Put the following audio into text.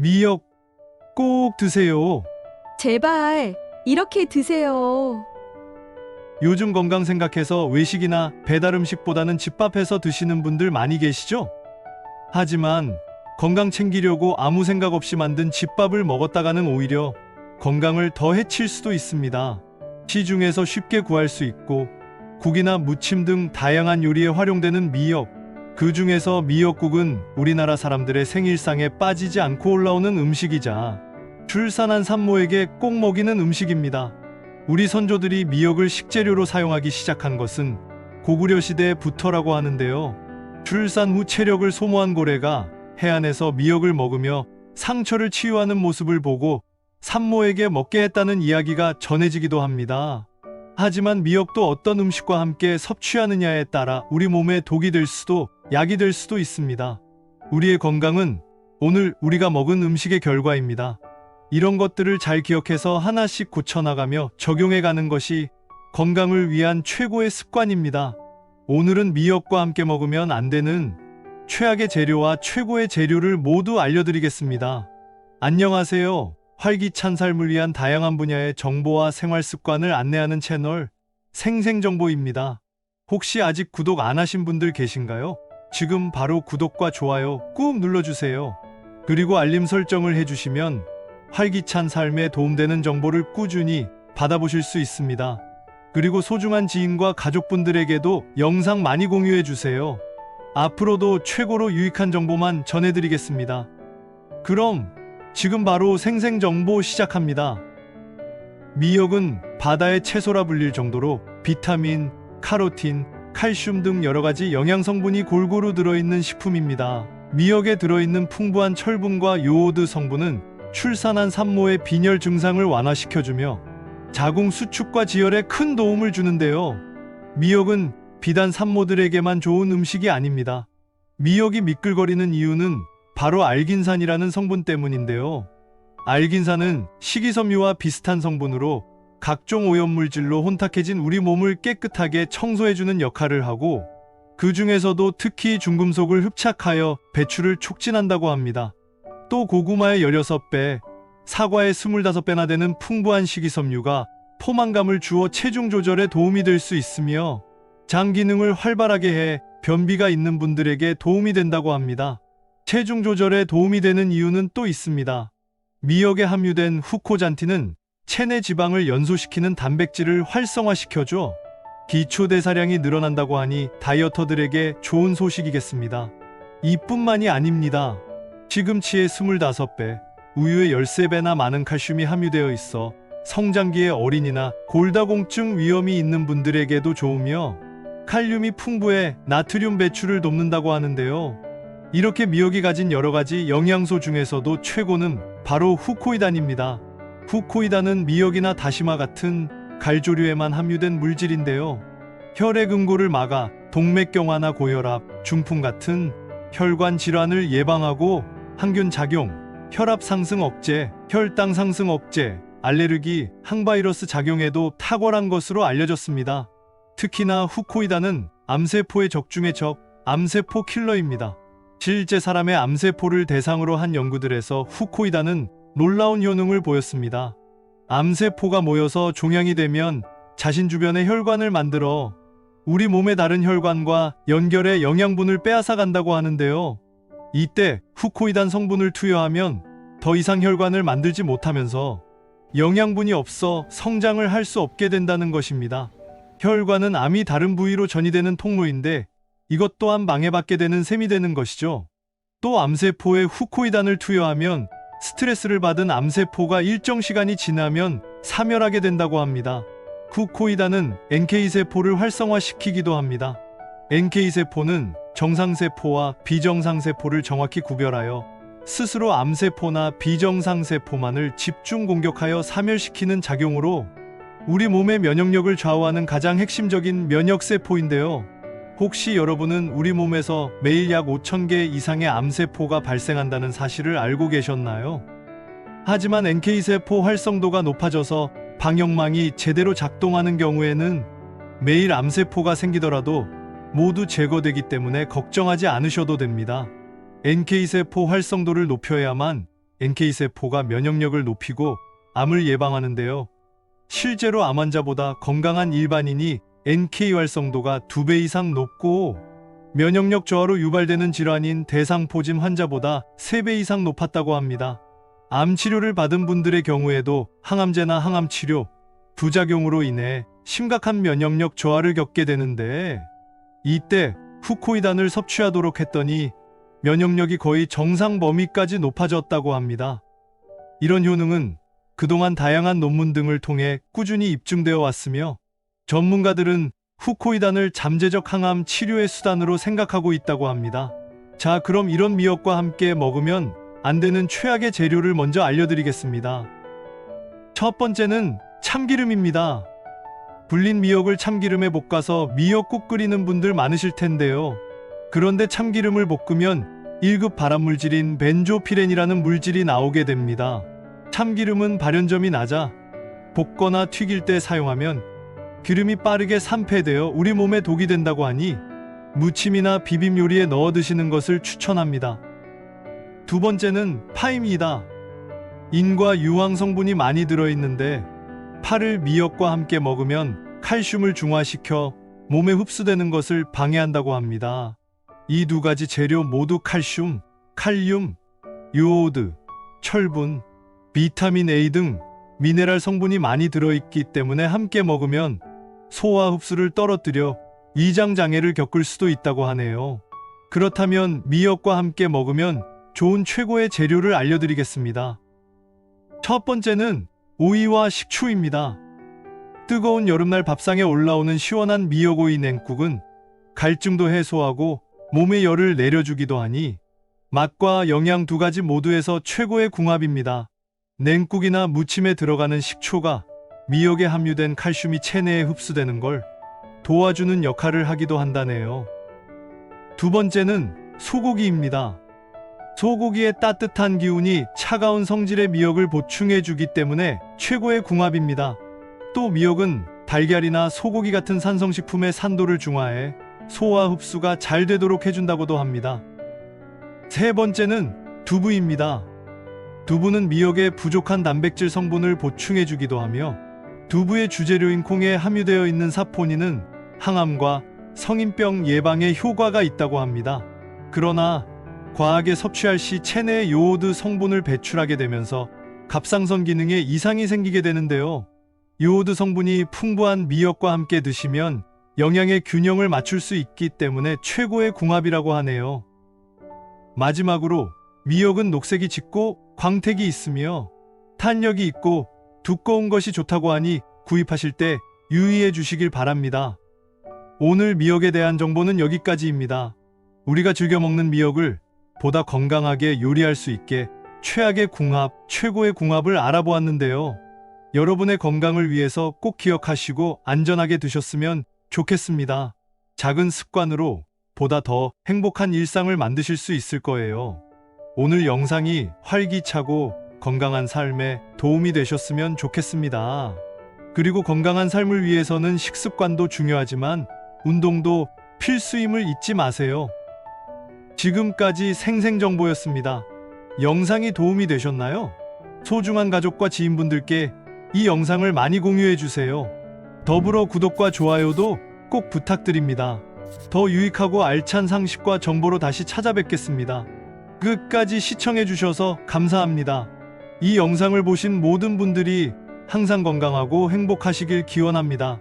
미역 꼭 드세요. 제발, 이렇게 드세요. 요즘 건강 생각해서 외식이나 배달 음식보다는 집밥해서 드시는 분들 많이 계시죠? 하지만 건강 챙기려고 아무 생각 없이 만든 집밥을 먹었다가는 오히려 건강을 더 해칠 수도 있습니다. 시중에서 쉽게 구할 수 있고 국이나 무침 등 다양한 요리에 활용되는 미역. 그 중에서 미역국은 우리나라 사람들의 생일상에 빠지지 않고 올라오는 음식이자 출산한 산모에게 꼭 먹이는 음식입니다. 우리 선조들이 미역을 식재료로 사용하기 시작한 것은 고구려 시대부터라고 하는데요. 출산 후 체력을 소모한 고래가 해안에서 미역을 먹으며 상처를 치유하는 모습을 보고 산모에게 먹게 했다는 이야기가 전해지기도 합니다. 하지만 미역도 어떤 음식과 함께 섭취하느냐에 따라 우리 몸에 독이 될 수도 약이 될 수도 있습니다. 우리의 건강은 오늘 우리가 먹은 음식의 결과입니다. 이런 것들을 잘 기억해서 하나씩 고쳐나가며 적용해가는 것이 건강을 위한 최고의 습관입니다. 오늘은 미역과 함께 먹으면 안 되는 최악의 재료와 최고의 재료를 모두 알려드리겠습니다. 안녕하세요. 활기찬 삶을 위한 다양한 분야의 정보와 생활 습관을 안내하는 채널 생생정보입니다. 혹시 아직 구독 안 하신 분들 계신가요? 지금 바로 구독과 좋아요 꾹 눌러주세요. 그리고 알림 설정을 해주시면 활기찬 삶에 도움되는 정보를 꾸준히 받아보실 수 있습니다. 그리고 소중한 지인과 가족분들에게도 영상 많이 공유해주세요. 앞으로도 최고로 유익한 정보만 전해드리겠습니다. 그럼 지금 바로 생생정보 시작합니다. 미역은 바다의 채소라 불릴 정도로 비타민, 카로틴, 칼슘 등 여러가지 영양성분이 골고루 들어있는 식품입니다. 미역에 들어있는 풍부한 철분과 요오드 성분은 출산한 산모의 빈혈 증상을 완화시켜주며 자궁 수축과 지혈에 큰 도움을 주는데요. 미역은 비단 산모들에게만 좋은 음식이 아닙니다. 미역이 미끌거리는 이유는 바로 알긴산이라는 성분 때문인데요. 알긴산은 식이섬유와 비슷한 성분으로 각종 오염물질로 혼탁해진 우리 몸을 깨끗하게 청소해주는 역할을 하고 그 중에서도 특히 중금속을 흡착하여 배출을 촉진한다고 합니다. 또 고구마의 16배, 사과의 25배나 되는 풍부한 식이섬유가 포만감을 주어 체중 조절에 도움이 될 수 있으며 장 기능을 활발하게 해 변비가 있는 분들에게 도움이 된다고 합니다. 체중 조절에 도움이 되는 이유는 또 있습니다. 미역에 함유된 후코잔틴은 체내 지방을 연소시키는 단백질을 활성화시켜줘 기초대사량이 늘어난다고 하니 다이어터들에게 좋은 소식이겠습니다. 이뿐만이 아닙니다. 시금치의 25배, 우유의 13배나 많은 칼슘이 함유되어 있어 성장기의 어린이나 골다공증 위험이 있는 분들에게도 좋으며 칼륨이 풍부해 나트륨 배출을 돕는다고 하는데요. 이렇게 미역이 가진 여러가지 영양소 중에서도 최고는 바로 후코이단입니다. 후코이단은 미역이나 다시마 같은 갈조류에만 함유된 물질인데요. 혈액 응고를 막아 동맥경화나 고혈압, 중풍 같은 혈관 질환을 예방하고 항균 작용, 혈압 상승 억제, 혈당 상승 억제, 알레르기, 항바이러스 작용에도 탁월한 것으로 알려졌습니다. 특히나 후코이단은 암세포의 적중의 적, 암세포 킬러입니다. 실제 사람의 암세포를 대상으로 한 연구들에서 후코이단은 놀라운 효능을 보였습니다. 암세포가 모여서 종양이 되면 자신 주변의 혈관을 만들어 우리 몸의 다른 혈관과 연결해 영양분을 빼앗아 간다고 하는데요. 이때 후코이단 성분을 투여하면 더 이상 혈관을 만들지 못하면서 영양분이 없어 성장을 할 수 없게 된다는 것입니다. 혈관은 암이 다른 부위로 전이되는 통로인데 이것 또한 방해받게 되는 셈이 되는 것이죠. 또 암세포에 후코이단을 투여하면 스트레스를 받은 암세포가 일정 시간이 지나면 사멸하게 된다고 합니다. 후코이단은 NK세포를 활성화시키기도 합니다. NK세포는 정상세포와 비정상세포를 정확히 구별하여 스스로 암세포나 비정상세포만을 집중 공격하여 사멸시키는 작용으로 우리 몸의 면역력을 좌우하는 가장 핵심적인 면역세포인데요. 혹시 여러분은 우리 몸에서 매일 약 5,000개 이상의 암세포가 발생한다는 사실을 알고 계셨나요? 하지만 NK세포 활성도가 높아져서 방역망이 제대로 작동하는 경우에는 매일 암세포가 생기더라도 모두 제거되기 때문에 걱정하지 않으셔도 됩니다. NK세포 활성도를 높여야만 NK세포가 면역력을 높이고 암을 예방하는데요. 실제로 암 환자보다 건강한 일반인이 NK 활성도가 2배 이상 높고 면역력 저하로 유발되는 질환인 대상포진 환자보다 3배 이상 높았다고 합니다. 암 치료를 받은 분들의 경우에도 항암제나 항암치료, 부작용으로 인해 심각한 면역력 저하를 겪게 되는데 이때 후코이단을 섭취하도록 했더니 면역력이 거의 정상 범위까지 높아졌다고 합니다. 이런 효능은 그동안 다양한 논문 등을 통해 꾸준히 입증되어 왔으며 전문가들은 후코이단을 잠재적 항암 치료의 수단으로 생각하고 있다고 합니다. 자, 그럼 이런 미역과 함께 먹으면 안 되는 최악의 재료를 먼저 알려드리겠습니다. 첫 번째는 참기름입니다. 불린 미역을 참기름에 볶아서 미역국 끓이는 분들 많으실 텐데요. 그런데 참기름을 볶으면 1급 발암물질인 벤조피렌이라는 물질이 나오게 됩니다. 참기름은 발연점이 낮아 볶거나 튀길 때 사용하면 기름이 빠르게 산패되어 우리 몸에 독이 된다고 하니 무침이나 비빔 요리에 넣어 드시는 것을 추천합니다. 두 번째는 파입니다. 인과 유황 성분이 많이 들어있는데 파를 미역과 함께 먹으면 칼슘을 중화시켜 몸에 흡수되는 것을 방해한다고 합니다. 이 두 가지 재료 모두 칼슘, 칼륨, 요오드, 철분, 비타민 A 등 미네랄 성분이 많이 들어있기 때문에 함께 먹으면 소화 흡수를 떨어뜨려 위장 장애를 겪을 수도 있다고 하네요. 그렇다면 미역과 함께 먹으면 좋은 최고의 재료를 알려드리겠습니다. 첫 번째는 오이와 식초입니다. 뜨거운 여름날 밥상에 올라오는 시원한 미역오이 냉국은 갈증도 해소하고 몸에 열을 내려주기도 하니 맛과 영양 두 가지 모두에서 최고의 궁합입니다. 냉국이나 무침에 들어가는 식초가 미역에 함유된 칼슘이 체내에 흡수되는 걸 도와주는 역할을 하기도 한다네요. 두 번째는 소고기입니다. 소고기의 따뜻한 기운이 차가운 성질의 미역을 보충해주기 때문에 최고의 궁합입니다. 또 미역은 달걀이나 소고기 같은 산성식품의 산도를 중화해 소화 흡수가 잘 되도록 해준다고도 합니다. 세 번째는 두부입니다. 두부는 미역의 부족한 단백질 성분을 보충해주기도 하며 두부의 주재료인 콩에 함유되어 있는 사포닌은 항암과 성인병 예방에 효과가 있다고 합니다. 그러나 과하게 섭취할 시 체내에 요오드 성분을 배출하게 되면서 갑상선 기능에 이상이 생기게 되는데요. 요오드 성분이 풍부한 미역과 함께 드시면 영양의 균형을 맞출 수 있기 때문에 최고의 궁합이라고 하네요. 마지막으로 미역은 녹색이 짙고 광택이 있으며 탄력이 있고 두꺼운 것이 좋다고 하니 구입하실 때 유의해 주시길 바랍니다. 오늘 미역에 대한 정보는 여기까지입니다. 우리가 즐겨 먹는 미역을 보다 건강하게 요리할 수 있게 최악의 궁합, 최고의 궁합을 알아보았는데요. 여러분의 건강을 위해서 꼭 기억하시고 안전하게 드셨으면 좋겠습니다. 작은 습관으로 보다 더 행복한 일상을 만드실 수 있을 거예요. 오늘 영상이 활기차고 건강한 삶에 도움이 되셨으면 좋겠습니다. 그리고 건강한 삶을 위해서는 식습관도 중요하지만 운동도 필수임을 잊지 마세요. 지금까지 생생정보였습니다. 영상이 도움이 되셨나요? 소중한 가족과 지인분들께 이 영상을 많이 공유해주세요. 더불어 구독과 좋아요도 꼭 부탁드립니다. 더 유익하고 알찬 상식과 정보로 다시 찾아뵙겠습니다. 끝까지 시청해주셔서 감사합니다. 이 영상을 보신 모든 분들이 항상 건강하고 행복하시길 기원합니다.